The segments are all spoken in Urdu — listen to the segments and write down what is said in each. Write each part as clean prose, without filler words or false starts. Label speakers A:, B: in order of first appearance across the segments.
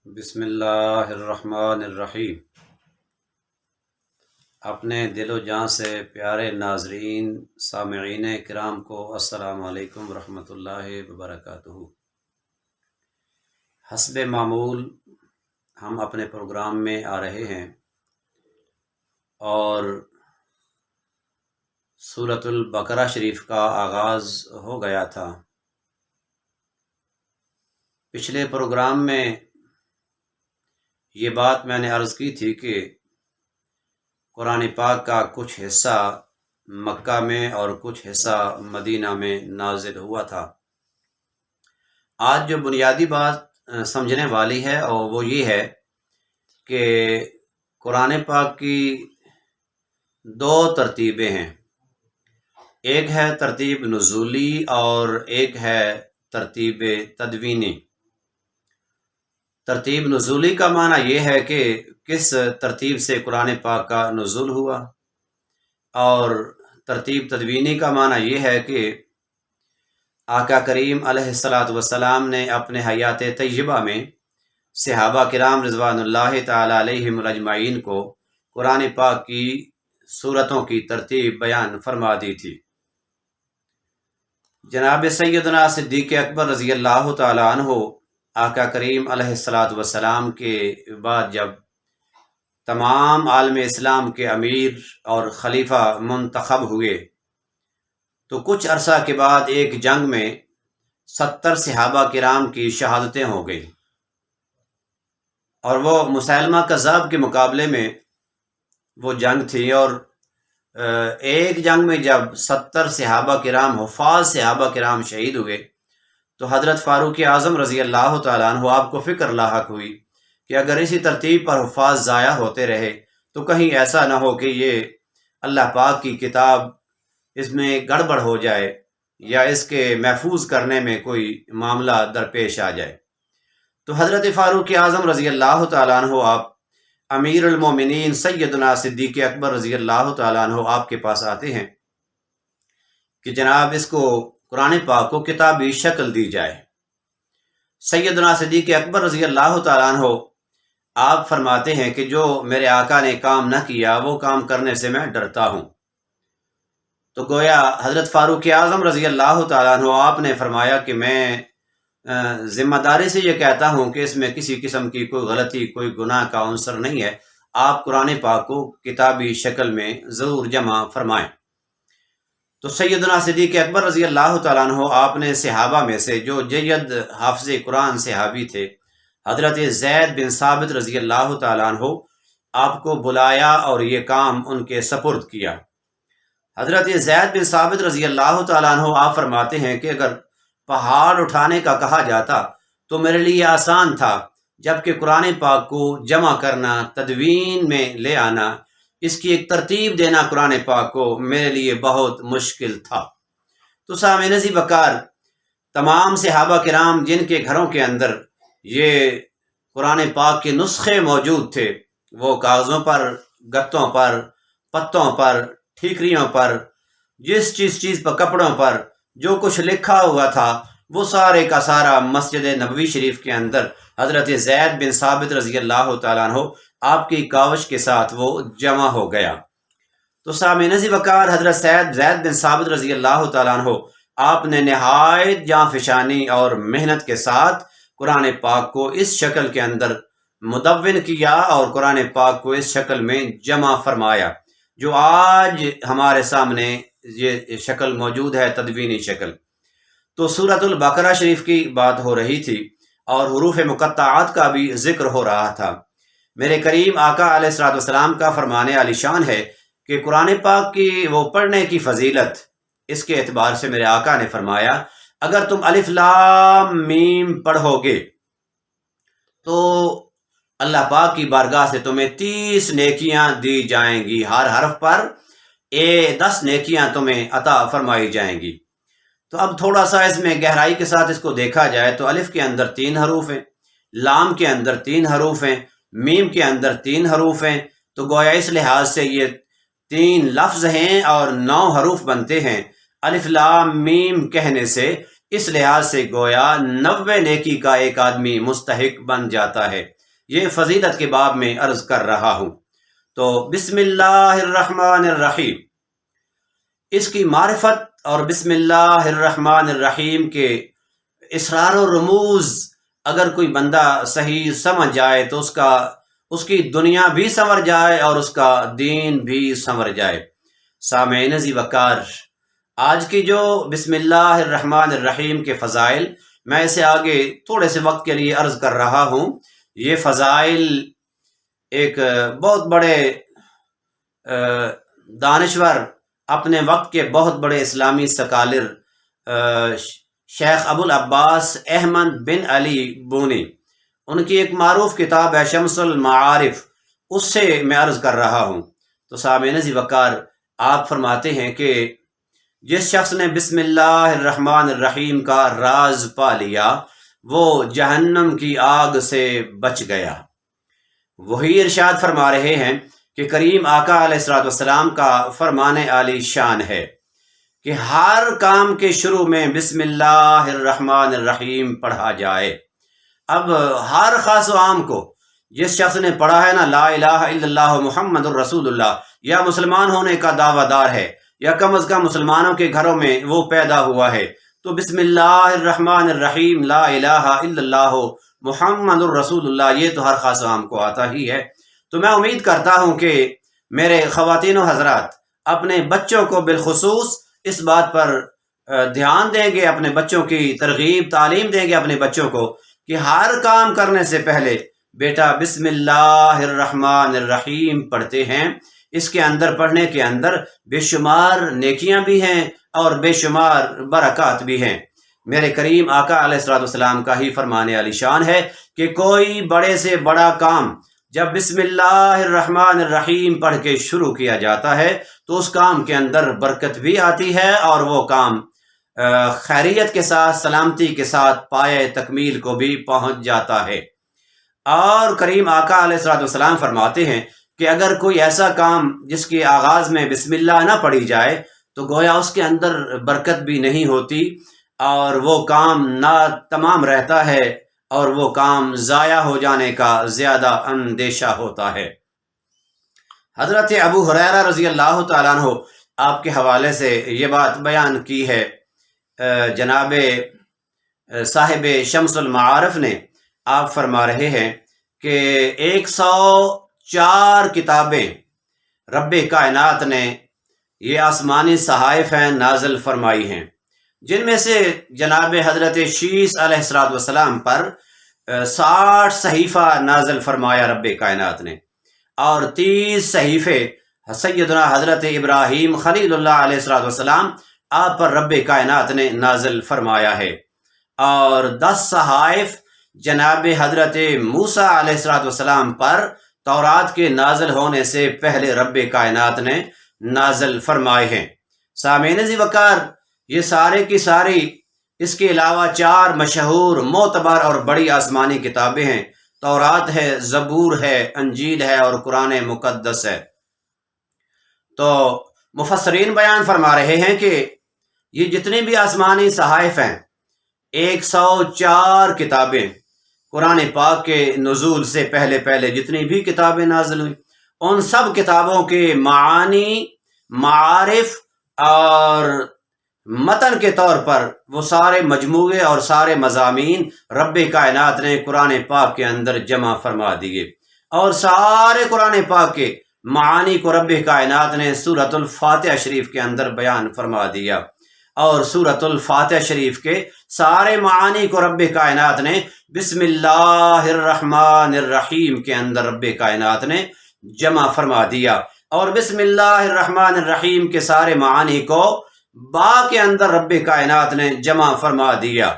A: بسم اللہ الرحمن الرحیم۔ اپنے دل و جان سے پیارے ناظرین سامعین کرام کو السلام علیکم ورحمۃ اللہ وبرکاتہ۔ حسب معمول ہم اپنے پروگرام میں آ رہے ہیں اور سورۃ البقرہ شریف کا آغاز ہو گیا تھا۔ پچھلے پروگرام میں یہ بات میں نے عرض کی تھی کہ قرآن پاک کا کچھ حصہ مکہ میں اور کچھ حصہ مدینہ میں نازل ہوا تھا۔ آج جو بنیادی بات سمجھنے والی ہے اور وہ یہ ہے کہ قرآن پاک کی دو ترتیبیں ہیں، ایک ہے ترتیب نزولی اور ایک ہے ترتیب تدوینی۔ ترتیب نزولی کا معنی یہ ہے کہ کس ترتیب سے قرآن پاک کا نزول ہوا، اور ترتیب تدوینی کا معنی یہ ہے کہ آقا کریم علیہ السلام نے اپنے حیات طیبہ میں صحابہ کرام رضوان اللہ تعالی علیہم اجمعین کو قرآن پاک کی سورتوں کی ترتیب بیان فرما دی تھی۔ جناب سیدنا صدیق اکبر رضی اللہ تعالی عنہ آقا کریم علیہ السلام کے بعد جب تمام عالم اسلام کے امیر اور خلیفہ منتخب ہوئے تو کچھ عرصہ کے بعد ایک جنگ میں 70 صحابہ کرام کی شہادتیں ہو گئی، اور وہ مسیلمہ کذاب کے مقابلے میں وہ جنگ تھی، اور ایک جنگ میں جب 70 صحابہ کرام حفاظ صحابہ کرام شہید ہوئے تو حضرت فاروق اعظم رضی اللہ تعالیٰ عنہ آپ کو فکر لاحق ہوئی کہ اگر اسی ترتیب پر حفاظ ضائع ہوتے رہے تو کہیں ایسا نہ ہو کہ یہ اللہ پاک کی کتاب اس میں گڑبڑ ہو جائے یا اس کے محفوظ کرنے میں کوئی معاملہ درپیش آ جائے۔ تو حضرت فاروق اعظم رضی اللہ تعالیٰ عنہ آپ امیر المومنین سیدنا صدیق اکبر رضی اللہ تعالیٰ عنہ آپ کے پاس آتے ہیں کہ جناب اس کو قرآن پاک کو کتابی شکل دی جائے۔ سیدنا صدیق اکبر رضی اللہ تعالیٰ عنہ آپ فرماتے ہیں کہ جو میرے آقا نے کام نہ کیا وہ کام کرنے سے میں ڈرتا ہوں۔ تو گویا حضرت فاروق اعظم رضی اللہ تعالیٰ عنہ آپ نے فرمایا کہ میں ذمہ داری سے یہ کہتا ہوں کہ اس میں کسی قسم کی کوئی غلطی کوئی گناہ کا عنصر نہیں ہے، آپ قرآن پاک کو کتابی شکل میں ضرور جمع فرمائیں۔ تو سیدنا صدیق اکبر رضی اللہ تعالیٰ عنہ آپ نے صحابہ میں سے جو جید حافظ قرآن صحابی تھے حضرت زید بن ثابت رضی اللہ تعالیٰ عنہ آپ کو بلایا اور یہ کام ان کے سپرد کیا۔ حضرت زید بن ثابت رضی اللہ تعالیٰ عنہ آپ فرماتے ہیں کہ اگر پہاڑ اٹھانے کا کہا جاتا تو میرے لیے آسان تھا، جبکہ قرآن پاک کو جمع کرنا، تدوین میں لے آنا، اس کی ایک ترتیب دینا قرآن پاک کو میرے لیے بہت مشکل تھا۔ تو سامعین عزیز وقار، تمام صحابہ کرام جن کے گھروں کے اندر یہ قرآن پاک کے نسخے موجود تھے، وہ کاغذوں پر، گتوں پر، پتوں پر، ٹھیکریوں پر، جس چیز پر، کپڑوں پر جو کچھ لکھا ہوا تھا وہ سارے کا سارا مسجد نبوی شریف کے اندر حضرت زید بن ثابت رضی اللہ تعالیٰ عنہ آپ کی کاوش کے ساتھ وہ جمع ہو گیا۔ تو سامعین عزیز وقار، حضرت زید بن ثابت رضی اللہ تعالیٰ عنہ آپ نے نہایت جاں فشانی اور محنت کے ساتھ قرآن پاک کو اس شکل کے اندر مدون کیا اور قرآن پاک کو اس شکل میں جمع فرمایا جو آج ہمارے سامنے یہ شکل موجود ہے، تدوینی شکل۔ تو سورۃ البقرہ شریف کی بات ہو رہی تھی اور حروف مقطعات کا بھی ذکر ہو رہا تھا۔ میرے کریم آقا علیہ السلام کا فرمان عالی شان ہے کہ قرآن پاک کی وہ پڑھنے کی فضیلت، اس کے اعتبار سے میرے آقا نے فرمایا اگر تم الف لام میم پڑھو گے تو اللہ پاک کی بارگاہ سے تمہیں 30 نیکیاں دی جائیں گی، ہر حرف پر 10 نیکیاں تمہیں عطا فرمائی جائیں گی۔ تو اب تھوڑا سا اس میں گہرائی کے ساتھ اس کو دیکھا جائے تو الف کے اندر 3 حروف ہیں، لام کے اندر 3 حروف ہیں، میم کے اندر 3 حروف ہیں، تو گویا اس لحاظ سے یہ 3 لفظ ہیں اور 9 حروف بنتے ہیں۔ الف لام میم کہنے سے اس لحاظ سے گویا 90 نیکی کا ایک آدمی مستحق بن جاتا ہے۔ یہ فضیلت کے باب میں عرض کر رہا ہوں۔ تو بسم اللہ الرحمن الرحیم، اس کی معرفت اور بسم اللہ الرحمن الرحیم کے اسرار و رموز اگر کوئی بندہ صحیح سمجھ جائے تو اس کی دنیا بھی سنور جائے اور اس کا دین بھی سنور جائے۔ سامعین عزیز وقار، آج کی جو بسم اللہ الرحمن الرحیم کے فضائل، میں اسے آگے تھوڑے سے وقت کے لیے عرض کر رہا ہوں۔ یہ فضائل ایک بہت بڑے دانشور، اپنے وقت کے بہت بڑے اسلامی سکالر شیخ ابو العباس احمد بن علی بونی، ان کی ایک معروف کتاب ہے شمس المعارف، اس سے میں عرض کر رہا ہوں۔ تو سامعین عزیز وقار، آپ فرماتے ہیں کہ جس شخص نے بسم اللہ الرحمن الرحیم کا راز پا لیا وہ جہنم کی آگ سے بچ گیا۔ وہی ارشاد فرما رہے ہیں کہ کریم آقا علیہ الصلوۃ والسلام کا فرمان عالی شان ہے کہ ہر کام کے شروع میں بسم اللہ الرحمن الرحیم پڑھا جائے۔ اب ہر خاص و عام کو، جس شخص نے پڑھا ہے نا لا الہ الا اللہ محمد الرسول اللہ، یا مسلمان ہونے کا دعویٰ دار ہے، یا کم از کم مسلمانوں کے گھروں میں وہ پیدا ہوا ہے، تو بسم اللہ الرحمن الرحیم لا الہ الا اللہ محمد الرسول اللہ یہ تو ہر خاص و عام کو آتا ہی ہے۔ تو میں امید کرتا ہوں کہ میرے خواتین و حضرات اپنے بچوں کو بالخصوص اس بات پر دھیان دیں گے، اپنے بچوں کی ترغیب تعلیم دیں گے اپنے بچوں کو کہ ہر کام کرنے سے پہلے بیٹا بسم اللہ الرحمن الرحیم پڑھتے ہیں۔ اس کے اندر پڑھنے کے اندر بے شمار نیکیاں بھی ہیں اور بے شمار برکات بھی ہیں۔ میرے کریم آقا علیہ الصلوۃ والسلام کا ہی فرمان عالی شان ہے کہ کوئی بڑے سے بڑا کام جب بسم اللہ الرحمن الرحیم پڑھ کے شروع کیا جاتا ہے تو اس کام کے اندر برکت بھی آتی ہے اور وہ کام خیریت کے ساتھ، سلامتی کے ساتھ پائے تکمیل کو بھی پہنچ جاتا ہے۔ اور کریم آقا علیہ الصلوۃ والسلام فرماتے ہیں کہ اگر کوئی ایسا کام جس کے آغاز میں بسم اللہ نہ پڑھی جائے تو گویا اس کے اندر برکت بھی نہیں ہوتی اور وہ کام نہ تمام رہتا ہے اور وہ کام ضائع ہو جانے کا زیادہ اندیشہ ہوتا ہے۔ حضرت ابو ہریرہ رضی اللہ تعالیٰ عنہ آپ کے حوالے سے یہ بات بیان کی ہے، جناب صاحب شمس المعارف نے، آپ فرما رہے ہیں کہ 104 کتابیں رب کائنات نے یہ آسمانی صحائف ہیں نازل فرمائی ہیں، جن میں سے جناب حضرت شیس علیہ الصلوۃ والسلام پر 60 صحیفہ نازل فرمایا رب کائنات نے، اور 30 صحیفے سیدنا حضرت ابراہیم خلیل اللہ علیہ الصلوۃ والسلام آپ پر رب کائنات نے نازل فرمایا ہے، اور 10 صحائف جناب حضرت موسیٰ علیہ الصلوۃ والسلام پر تورات کے نازل ہونے سے پہلے رب کائنات نے نازل فرمائے ہیں۔ سامعین ذی وقار، یہ سارے کی ساری اس کے علاوہ 4 مشہور معتبر اور بڑی آسمانی کتابیں ہیں، تورات ہے، زبور ہے، انجیل ہے اور قرآن مقدس ہے۔ تو مفسرین بیان فرما رہے ہیں کہ یہ جتنی بھی آسمانی صحائف ہیں، 104 کتابیں قرآن پاک کے نزول سے پہلے پہلے جتنی بھی کتابیں نازل ہوئیں، ان سب کتابوں کے معانی، معارف اور متن کے طور پر وہ سارے مجموعے اور سارے مضامین رب کائنات نے قرآن پاک کے اندر جمع فرما دیے، اور سارے قرآن پاک کے معانی کو رب کائنات نے سورۃ الفاتحہ شریف کے اندر بیان فرما دیا، اور سورۃ الفاتحہ شریف کے سارے معانی کو رب کائنات نے بسم اللہ الرحمن الرحیم کے اندر رب کائنات نے جمع فرما دیا، اور بسم اللہ الرحمن الرحیم کے سارے معانی کو با کے اندر رب کائنات نے جمع فرما دیا۔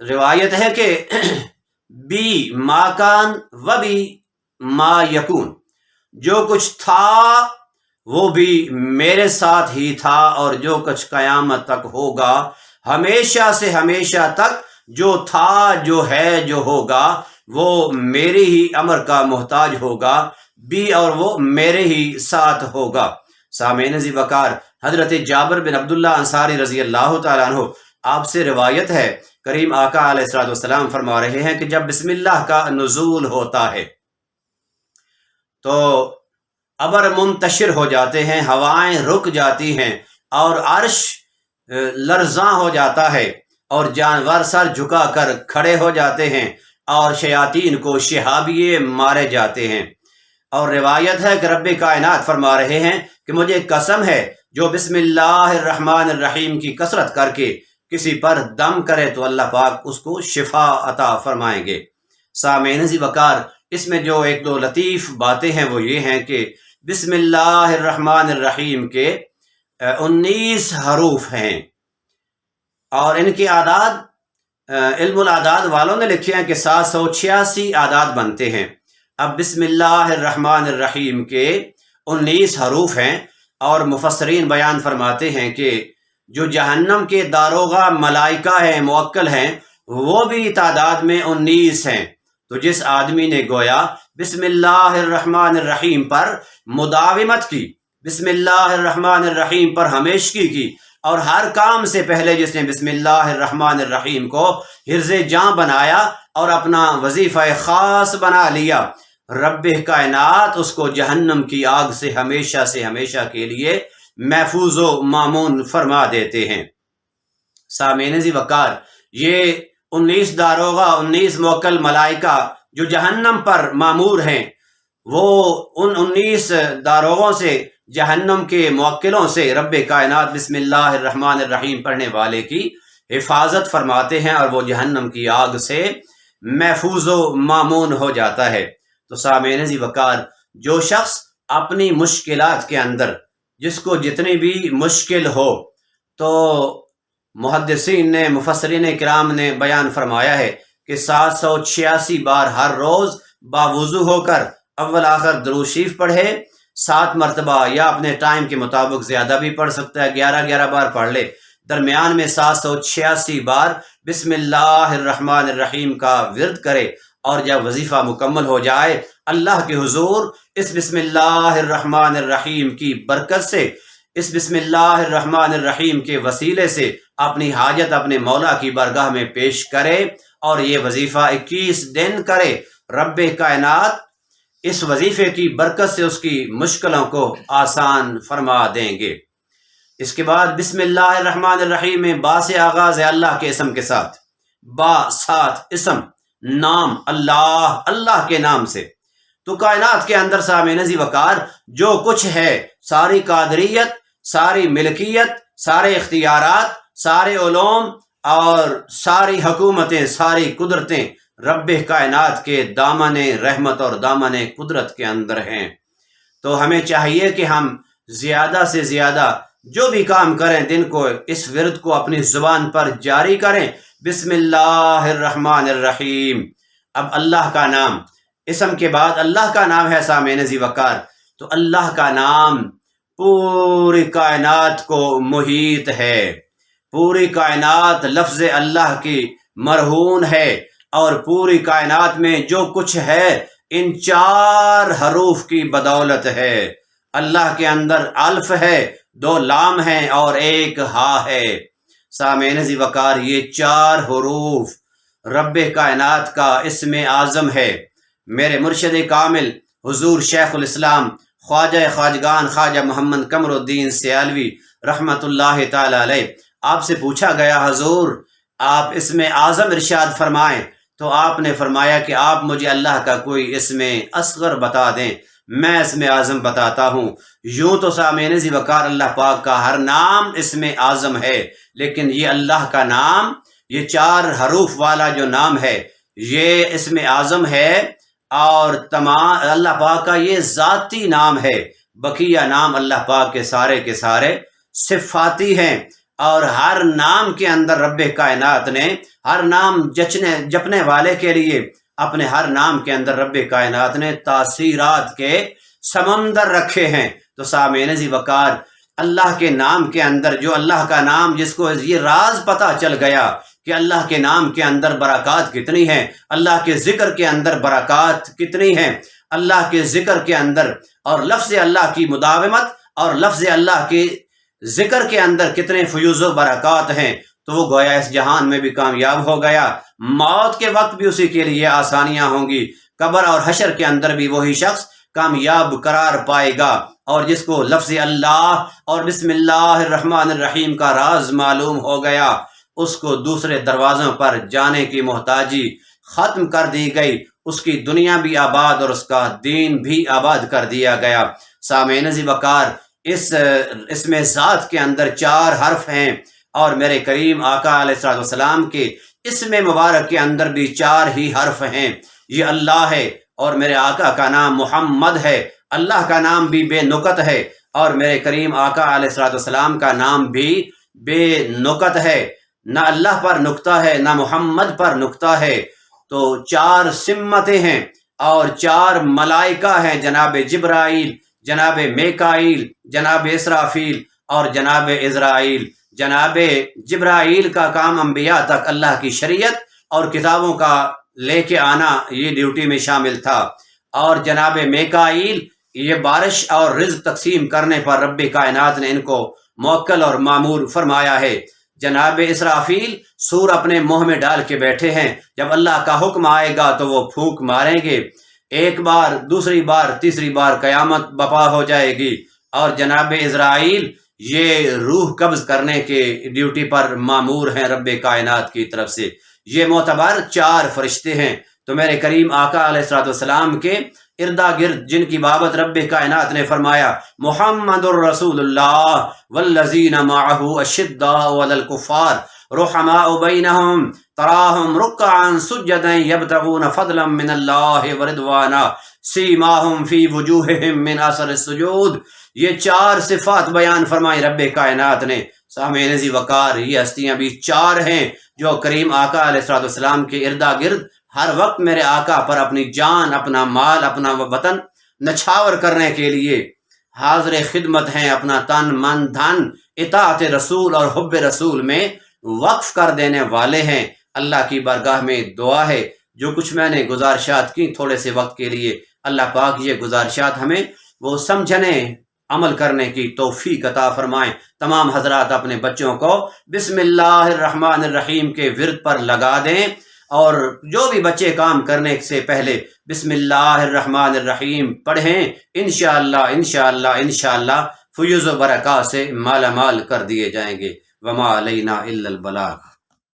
A: روایت ہے کہ بی ما کان و بی ما یکون، جو کچھ تھا وہ بھی میرے ساتھ ہی تھا، اور جو کچھ قیامت تک ہوگا، ہمیشہ سے ہمیشہ تک جو تھا، جو ہے، جو ہوگا، وہ میرے ہی امر کا محتاج ہوگا بھی، اور وہ میرے ہی ساتھ ہوگا۔ سامعین ذی وقار، حضرت جابر بن عبداللہ انصاری رضی اللہ تعالیٰ عنہ آپ سے روایت ہے، کریم آقا علیہ الصلوۃ والسلام فرما رہے ہیں کہ جب بسم اللہ کا نزول ہوتا ہے تو ابر منتشر ہو جاتے ہیں، ہوائیں رک جاتی ہیں اور عرش لرزاں ہو جاتا ہے اور جانور سر جھکا کر کھڑے ہو جاتے ہیں اور شیاطین کو شہابیے مارے جاتے ہیں۔ اور روایت ہے کہ رب کائنات فرما رہے ہیں کہ مجھے قسم ہے جو بسم اللہ الرحمن الرحیم کی کثرت کر کے کسی پر دم کرے تو اللہ پاک اس کو شفا عطا فرمائیں گے۔ سامعین ذی وقار، اس میں جو ایک دو لطیف باتیں ہیں وہ یہ ہیں کہ بسم اللہ الرحمن الرحیم کے 19 حروف ہیں اور ان کی اعداد علم الاعداد والوں نے لکھے ہیں کہ 786 اعداد بنتے ہیں۔ اب بسم اللہ الرحمن الرحیم کے 19 حروف ہیں اور مفسرین بیان فرماتے ہیں کہ جو جہنم کے داروغہ ملائکہ ہیں، موکل ہیں، وہ بھی تعداد میں 19 ہیں۔ تو جس آدمی نے گویا بسم اللہ الرحمن الرحیم پر مداومت کی، بسم اللہ الرحمن الرحیم پر ہمیشگی کی اور ہر کام سے پہلے جس نے بسم اللہ الرحمن الرحیم کو حرز جاں بنایا اور اپنا وظیفہ خاص بنا لیا، رب کائنات اس کو جہنم کی آگ سے ہمیشہ کے لیے محفوظ و مامون فرما دیتے ہیں۔ سامعین ذی وقار، یہ 19 داروغہ، 19 موکل ملائکہ جو جہنم پر مامور ہیں، وہ ان 19 داروغوں سے، جہنم کے موکلوں سے رب کائنات بسم اللہ الرحمن الرحیم پڑھنے والے کی حفاظت فرماتے ہیں اور وہ جہنم کی آگ سے محفوظ و مامون ہو جاتا ہے۔ تو سامعین ذی وقار، جو شخص اپنی مشکلات کے اندر جس کو جتنی بھی مشکل ہو، تو محدثین نے، مفسرین کرام نے بیان فرمایا ہے کہ 786 بار ہر روز باوضو ہو کر اول آخر درود شریف پڑھے 7 مرتبہ، یا اپنے ٹائم کے مطابق زیادہ بھی پڑھ سکتا ہے، 11 بار پڑھ لے، درمیان میں 786 بار بسم اللہ الرحمن الرحیم کا ورد کرے اور جب وظیفہ مکمل ہو جائے اللہ کے حضور اس بسم اللہ الرحمن الرحیم کی برکت سے، اس بسم اللہ الرحمن الرحیم کے وسیلے سے اپنی حاجت اپنے مولا کی بارگاہ میں پیش کرے اور یہ وظیفہ 21 دن کرے۔ رب کائنات اس وظیفے کی برکت سے اس کی مشکلوں کو آسان فرما دیں گے۔ اس کے بعد بسم اللہ الرحمن الرحیم میں با سے آغاز ہے اللہ کے اسم کے ساتھ، با ساتھ اسم، نام اللہ، اللہ کے نام سے۔ تو کائنات کے اندر سامعین ذی وقار جو کچھ ہے، ساری قادریت، ساری ملکیت، سارے اختیارات، سارے علوم اور ساری حکومتیں، ساری قدرتیں رب کائنات کے دامن رحمت اور دامن قدرت کے اندر ہیں۔ تو ہمیں چاہیے کہ ہم زیادہ سے زیادہ جو بھی کام کریں دن کو اس ورد کو اپنی زبان پر جاری کریں، بسم اللہ الرحمن الرحیم۔ اب اللہ کا نام، اسم کے بعد اللہ کا نام ہے سامعین ذی وقار، تو اللہ کا نام پوری کائنات کو محیط ہے، پوری کائنات لفظ اللہ کی مرہون ہے، اور پوری کائنات میں جو کچھ ہے ان 4 حروف کی بدولت ہے۔ اللہ کے اندر الف ہے، 2 لام ہیں اور 1 ہا ہے۔ سامعین ذی وقار، یہ 4 حروف رب کائنات کا اسم اعظم ہے۔ میرے مرشد کامل حضور شیخ الاسلام خواجہ خواجگان خواجہ محمد قمر الدین سیالوی رحمۃ اللہ تعالی علیہ، آپ سے پوچھا گیا حضور آپ اسم اعظم ارشاد فرمائیں، تو آپ نے فرمایا کہ آپ مجھے اللہ کا کوئی اسم اصغر بتا دیں، میں اسم اعظم بتاتا ہوں۔ یوں تو سامعین ذی وقار اللہ پاک کا ہر نام اسم اعظم ہے، لیکن یہ اللہ کا نام، یہ 4 حروف والا جو نام ہے یہ اسم اعظم ہے، اور تمام اللہ پاک کا یہ ذاتی نام ہے۔ بقیہ نام اللہ پاک کے سارے صفاتی ہیں، اور ہر نام کے اندر رب کائنات نے ہر نام جپنے والے کے لیے اپنے ہر نام کے اندر رب کائنات نے تاثیرات کے سمندر رکھے ہیں۔ تو سامعین ذی وقار، اللہ کے نام کے اندر جو اللہ کا نام، جس کو یہ راز پتہ چل گیا کہ اللہ کے نام کے اندر برکات کتنی ہیں، اللہ کے ذکر کے اندر برکات کتنی ہیں، اللہ کے ذکر کے اندر اور لفظ اللہ کی مداومت اور لفظ اللہ کے ذکر کے اندر کتنے فیوز و برکات ہیں، تو وہ گویا اس جہان میں بھی کامیاب ہو گیا، موت کے وقت بھی اسی کے لیے آسانیاں ہوں گی، قبر اور حشر کے اندر بھی وہی شخص کامیاب قرار پائے گا۔ اور جس کو لفظ اللہ اور بسم اللہ الرحمن الرحیم کا راز معلوم ہو گیا، اس کو دوسرے دروازوں پر جانے کی محتاجی ختم کر دی گئی، اس کی دنیا بھی آباد اور اس کا دین بھی آباد کر دیا گیا۔ سامعین عزیز وقار، اس میں ذات کے اندر 4 حرف ہیں، اور میرے کریم آقا علیہ السلام کے اسم مبارک کے اندر بھی 4 ہی حرف ہیں۔ یہ اللہ ہے اور میرے آقا کا نام محمد ہے، اللہ کا نام بھی بے نکت ہے، اور میرے کریم آقا علیہ السلام کا نام بھی بے نکت ہے، نہ اللہ پر نکتہ ہے نہ محمد پر نکتہ ہے۔ تو 4 سمتیں ہیں اور 4 ملائکہ ہیں، جناب جبرائیل، جناب میکائیل، جناب اسرافیل اور جناب عزرائیل۔ جناب جبرائیل کا کام انبیاء تک اللہ کی شریعت اور کتابوں کا لے کے آنا، یہ ڈیوٹی میں شامل تھا، اور جناب میکائیل یہ بارش اور رزق تقسیم کرنے پر رب کائنات نے ان کو موکل اور مامور فرمایا ہے۔ جناب اسرافیل سور اپنے منہ میں ڈال کے بیٹھے ہیں، جب اللہ کا حکم آئے گا تو وہ پھونک ماریں گے، ایک بار، دوسری بار، تیسری بار قیامت بپا ہو جائے گی۔ اور جناب عزرائیل یہ روح قبض کرنے کے ڈیوٹی پر مامور ہیں رب کائنات کی طرف سے۔ یہ معتبر 4 فرشتے ہیں۔ تو میرے کریم آقا علیہ السلام کے اردا گرد جن کی بابت رب کائنات نے فرمایا محمد الرسول اللہ والذین معہ اشداء علی الکفار رحماء بینہم تراہم رکعا سجدا یبتغون فضلا من اللہ ورضوانا سیماہم فی وجوہہم من اثر السجود۔ یہ 4 صفات بیان فرمائی رب کائنات نے۔ سامعین عزیز وقار، یہ ہستیاں بھی 4 ہیں جو کریم آقا علیہ السلام کے اردا گرد ہر وقت میرے آقا پر اپنی جان، اپنا مال، اپنا وطن نچھاور کرنے کے لیے حاضر خدمت ہیں، اپنا تن من دھن اطاعت رسول اور حب رسول میں وقف کر دینے والے ہیں۔ اللہ کی بارگاہ میں دعا ہے، جو کچھ میں نے گزارشات کی تھوڑے سے وقت کے لیے، اللہ پاک یہ گزارشات ہمیں وہ سمجھنے عمل کرنے کی توفیق عطا فرمائیں۔ تمام حضرات اپنے بچوں کو بسم اللہ الرحمن الرحیم کے ورد پر لگا دیں، اور جو بھی بچے کام کرنے سے پہلے بسم اللہ الرحمن الرحیم پڑھیں، انشاءاللہ انشاءاللہ انشاءاللہ فیوز و برکات سے مالا مال کر دیے جائیں گے۔ وما علینا الا البلاغ۔